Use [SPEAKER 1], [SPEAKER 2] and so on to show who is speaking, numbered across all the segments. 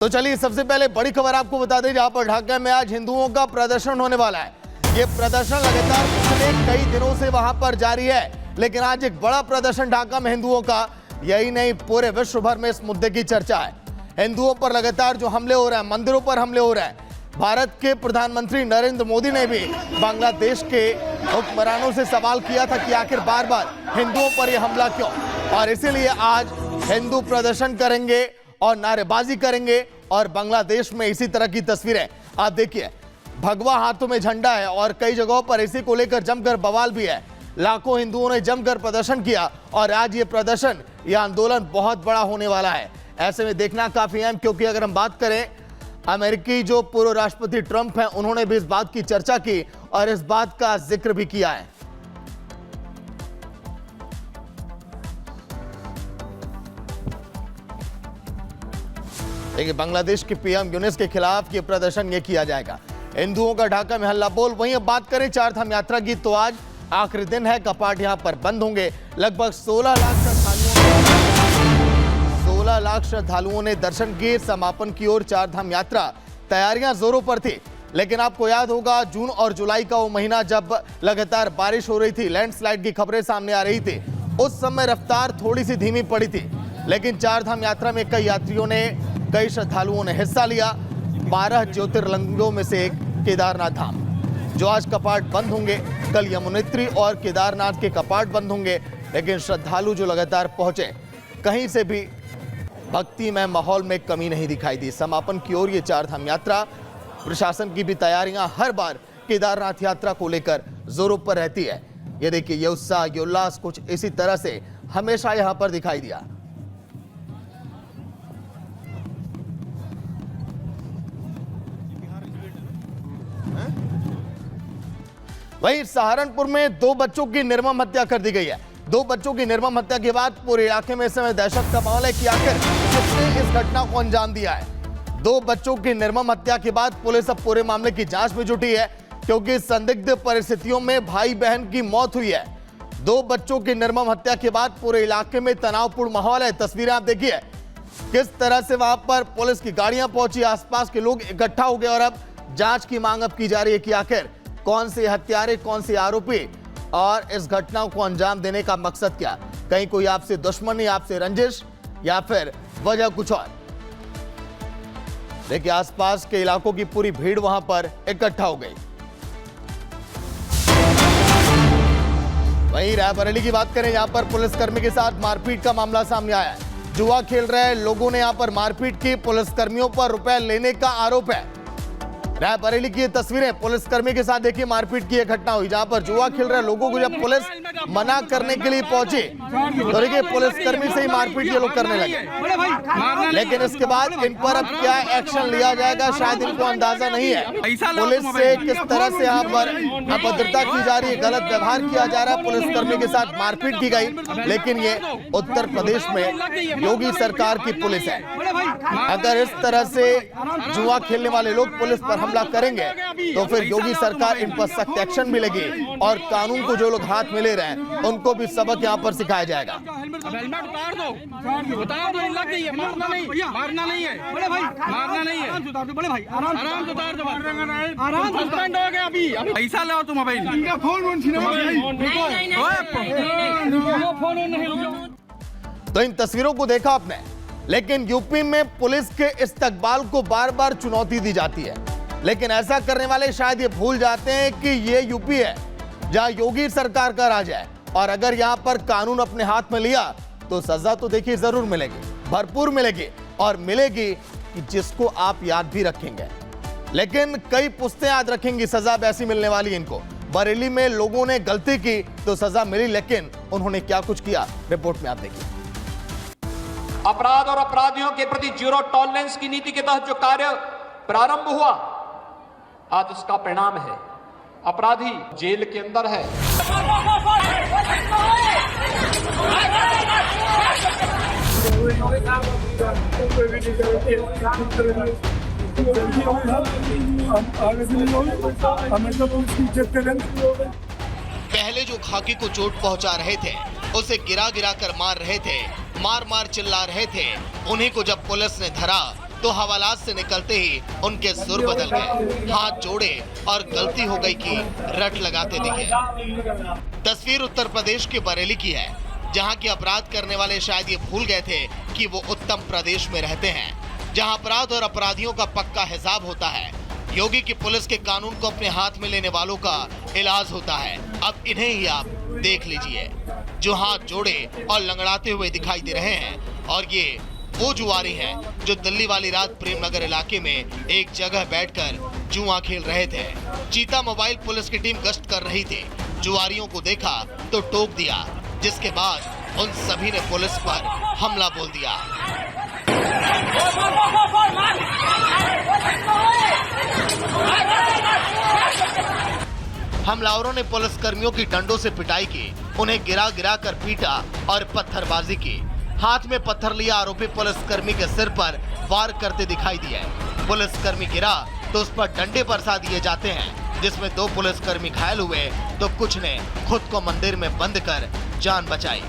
[SPEAKER 1] तो चलिए सबसे पहले बड़ी खबर आपको बता दें, जहां पर ढाका में आज हिंदुओं का प्रदर्शन होने वाला है। ये प्रदर्शन लगातार पिछले कई दिनों से वहां पर जारी है, लेकिन आज एक बड़ा प्रदर्शन ढाका में हिंदुओं का, यही नहीं पूरे विश्व भर में इस मुद्दे की चर्चा है। हिंदुओं पर लगातार जो हमले हो रहे हैं, मंदिरों पर हमले हो रहे हैं, भारत के प्रधानमंत्री नरेंद्र मोदी ने भी बांग्लादेश के हुक्मरानों से सवाल किया था कि आखिर बार बार हिंदुओं पर यह हमला क्यों, और इसीलिए आज हिंदू प्रदर्शन करेंगे और नारेबाजी करेंगे। और बांग्लादेश में इसी तरह की तस्वीरें आप देखिए, भगवा हाथों में झंडा है और कई जगहों पर इसी को लेकर जमकर बवाल भी है। लाखों हिंदुओं ने जमकर प्रदर्शन किया और आज ये प्रदर्शन, ये आंदोलन बहुत बड़ा होने वाला है। ऐसे में देखना काफी अहम, क्योंकि अगर हम बात करें, अमेरिकी जो पूर्व राष्ट्रपति ट्रंप हैं, उन्होंने भी इस बात की चर्चा की और इस बात का जिक्र भी किया है। देखिए, बांग्लादेश के पीएम यूनुस के खिलाफ ये प्रदर्शन ये किया जाएगा। हिंदुओं का ढाका में हल्ला बोल। वहीं अब बात करें चार धाम यात्रा की, तो आज आखिरी दिन है, कपाट यहां पर बंद होंगे। लगभग 16 लाख श्रद्धालुओं ने दर्शन किए। समापन की ओर चार धाम यात्रा तैयारियां जोरों पर थी, लेकिन आपको याद होगा जून और जुलाई का वो महीना जब लगातार बारिश हो रही थी, लैंडस्लाइड की खबरें सामने आ रही थी, उस समय रफ्तार थोड़ी सी धीमी पड़ी थी। लेकिन चार धाम यात्रा में कई श्रद्धालुओं ने हिस्सा लिया। 12 ज्योतिर्लिंगों में से एक केदारनाथ धाम, जो आज कपाट बंद होंगे। कल यमुनोत्री और केदारनाथ के कपाट बंद होंगे, लेकिन श्रद्धालु जो लगातार पहुंचे, कहीं से भी भक्तिमय माहौल में कमी नहीं दिखाई दी। समापन की ओर ये चार धाम यात्रा, प्रशासन की भी तैयारियां हर बार केदारनाथ यात्रा को लेकर जोरों पर रहती है। ये देखिए, ये उत्साह, ये उल्लास कुछ इसी तरह से हमेशा यहां पर दिखाई दिया। वहीं सहारनपुर में 2 बच्चों की निर्मम हत्या कर दी गई है। 2 बच्चों की निर्मम हत्या के बाद पूरे इलाके में इस समय दहशत का माहौल है कि आखिर किसने इस घटना को अंजाम दिया है। 2 बच्चों की निर्मम हत्या के बाद पुलिस अब पूरे मामले की जांच में जुटी है, क्योंकि संदिग्ध परिस्थितियों में भाई बहन की मौत हुई है। 2 बच्चों की निर्मम हत्या के बाद पूरे इलाके में तनावपूर्ण माहौल है। तस्वीरें आप देखिए, किस तरह से वहां पर पुलिस की गाड़ियां पहुंची, आसपास के लोग इकट्ठा हो गए और अब जांच की मांग अब की जा रही है कि आखिर कौन से हत्यारे, कौन से आरोपी और इस घटना को अंजाम देने का मकसद क्या। कहीं कोई आपसे दुश्मनी, आपसे रंजिश, या फिर वजह कुछ और। देखिए, आसपास के इलाकों की पूरी भीड़ वहां पर इकट्ठा हो गई। वहीं रायबरेली की बात करें, यहां पर पुलिसकर्मी के साथ मारपीट का मामला सामने आया है। जुआ खेल रहे लोगों ने यहां पर मारपीट की। पुलिसकर्मियों पर रुपए लेने का आरोप है। रायबरेली की तस्वीरें, पुलिसकर्मी के साथ देखिए मारपीट की यह घटना हुई, जहां पर जुआ खेल रहे लोगों को जब पुलिस मना करने के लिए पहुंची, तो देखिए पुलिसकर्मी से ही मारपीट ये लोग करने लगे। लेकिन इसके बाद इन पर अब क्या एक्शन लिया जाएगा, शायद इनको अंदाजा नहीं है। पुलिस से किस तरह से यहाँ पर अभद्रता की जा रही है, गलत व्यवहार किया जा रहा है, पुलिसकर्मी के साथ मारपीट की गई। लेकिन ये उत्तर प्रदेश में योगी सरकार की पुलिस है। अगर इस तरह से जुआ खेलने वाले लोग पुलिस पर हमला करेंगे, तो फिर योगी सरकार इन पर सख्त एक्शन भी लेगी और कानून को जो लोग हाथ में ले रहे हैं उनको भी सबक यहां पर सिखाया जाएगा।
[SPEAKER 2] हेलमेट उतार दो, उतार दो, लग गई है, मारना नहीं है, बड़े भाई, मारना नहीं है, बड़े भाई, आराम से उतार दो, आराम से सस्पेंड हो गया। अभी पैसा लाओ तुम, मोबाइल
[SPEAKER 1] तो इन तस्वीरों को देखा आपने, लेकिन यूपी में पुलिस के इस्तकबाल को बार बार चुनौती दी जाती है। लेकिन ऐसा करने वाले शायद ये भूल जाते हैं कि ये यूपी है, जहां योगी सरकार का राज है, और अगर यहां पर कानून अपने हाथ में लिया तो सजा तो देखिए जरूर मिलेगी, भरपूर मिलेगी, और मिलेगी कि जिसको आप याद भी रखेंगे। लेकिन कई पुश्तें याद रखेंगी, सजा वैसी मिलने वाली इनको। बरेली में लोगों ने गलती की तो सजा मिली, लेकिन उन्होंने क्या कुछ किया, रिपोर्ट में आप देखिए।
[SPEAKER 3] अपराध और अपराधियों के प्रति जीरो टॉलरेंस की नीति के तहत जो कार्य प्रारंभ हुआ, आज उसका परिणाम है अपराधी जेल के अंदर है।
[SPEAKER 1] पहले जो खाकी को चोट पहुंचा रहे थे, उसे गिरा गिरा कर मार रहे थे, मार मार चिल्ला रहे थे, उन्हीं को जब पुलिस ने धरा तो हवालात से निकलते ही उनके सुर बदल गए, हाथ जोड़े और गलती हो गई कि रट लगाते दिखे। तस्वीर उत्तर प्रदेश के बरेली की है, जहां के अपराध करने वाले शायद ये भूल गए थे कि वो उत्तम प्रदेश में रहते हैं, जहां अपराध और अपराधियों का पक्का हिसाब होता है। योगी की पुलिस के कानून को अपने हाथ में लेने वालों का इलाज होता है। अब इन्हें ही आप देख लीजिए, जो हाथ जोड़े और लंगड़ाते हुए दिखाई दे रहे हैं। और ये वो जुआरी हैं जो दिल्ली वाली रात प्रेमनगर इलाके में एक जगह बैठकर जुआ खेल रहे थे। चीता मोबाइल पुलिस की टीम गश्त कर रही थी। जुआरियों को देखा तो टोक दिया, जिसके बाद उन सभी ने पुलिस पर हमला बोल दिया। हमलावरों ने पुलिस कर्मियों की डंडों से पिटाई की, उन्हें गिरा गिरा कर पीटा और पत्थरबाजी की। हाथ में पत्थर लिया आरोपी पुलिसकर्मी के सिर पर वार करते दिखाई दिए। पुलिसकर्मी गिरा तो उस पर डंडे बरसा दिए जाते हैं, जिसमें 2 पुलिसकर्मी घायल हुए तो कुछ ने खुद को मंदिर में बंद कर जान बचाई।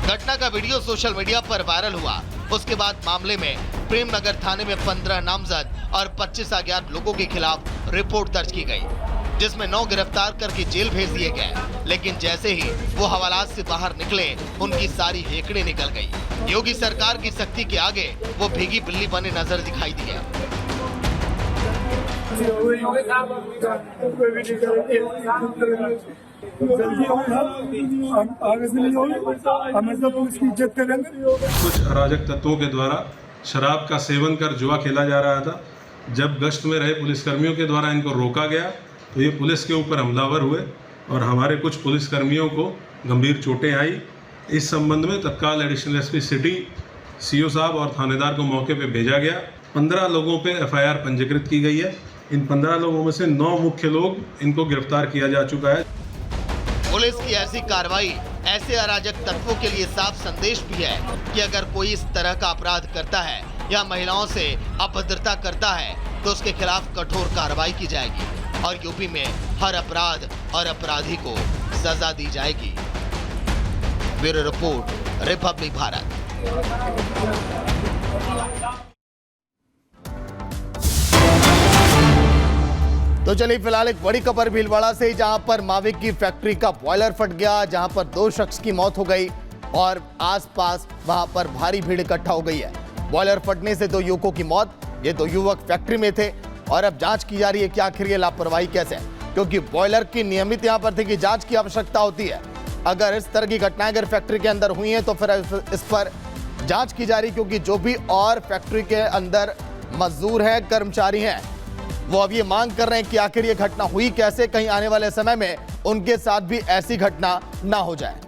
[SPEAKER 1] घटना का वीडियो सोशल मीडिया पर वायरल हुआ। उसके बाद मामले में प्रेमनगर थाने में 15 नामजद और 25 अज्ञात लोगों के खिलाफ रिपोर्ट दर्ज की गई, जिसमें 9 गिरफ्तार करके जेल भेज दिए गए। लेकिन जैसे ही वो हवालात से बाहर निकले, उनकी सारी हेकड़े निकल गई। योगी सरकार की सख्ती के आगे वो भीगी बिल्ली बने नजर दिखाई दिए।
[SPEAKER 4] कुछ अराजक तत्वों के द्वारा शराब का सेवन कर जुआ खेला जा रहा था। जब गश्त में रहे पुलिसकर्मियों के द्वारा इनको रोका गया तो ये पुलिस के ऊपर हमलावर हुए और हमारे कुछ पुलिसकर्मियों को गंभीर चोटें आई। इस संबंध में तत्काल एडिशनल एसपी सिटी, सीओ साहब और थानेदार को मौके पे भेजा गया। 15 लोगों पे एफआईआर पंजीकृत की गई है। इन 15 लोगों में से 9 मुख्य लोग इनको गिरफ्तार किया जा चुका है।
[SPEAKER 1] पुलिस की ऐसी कार्रवाई ऐसे अराजक तत्वों के लिए साफ संदेश भी है कि अगर कोई इस तरह का अपराध करता है या महिलाओं से अभद्रता करता है तो उसके खिलाफ कठोर कार्रवाई की जाएगी और यूपी में हर अपराध और अपराधी को सजा दी जाएगी। Bureau report, Republic Bharat. तो चलिए फिलहाल एक बड़ी खबर भीलवाड़ा से, जहां पर माविक की फैक्ट्री का बॉयलर फट गया, जहां पर 2 शख्स की मौत हो गई और आसपास वहां पर भारी भीड़ इकट्ठा हो गई है। बॉयलर फटने से 2 युवकों की मौत। ये 2 युवक फैक्ट्री में थे और अब जांच की जा रही है कि आखिर ये लापरवाही कैसे, क्योंकि बॉयलर की नियमित यहां पर थी कि जांच की आवश्यकता होती है। अगर इस तरह की घटनाएं अगर फैक्ट्री के अंदर हुई हैं तो फिर इस पर जांच की जा रही, क्योंकि जो भी और फैक्ट्री के अंदर मजदूर हैं, कर्मचारी हैं, वो अब ये मांग कर रहे हैं कि आखिर ये घटना हुई कैसे, कहीं आने वाले समय में उनके साथ भी ऐसी घटना ना हो जाए।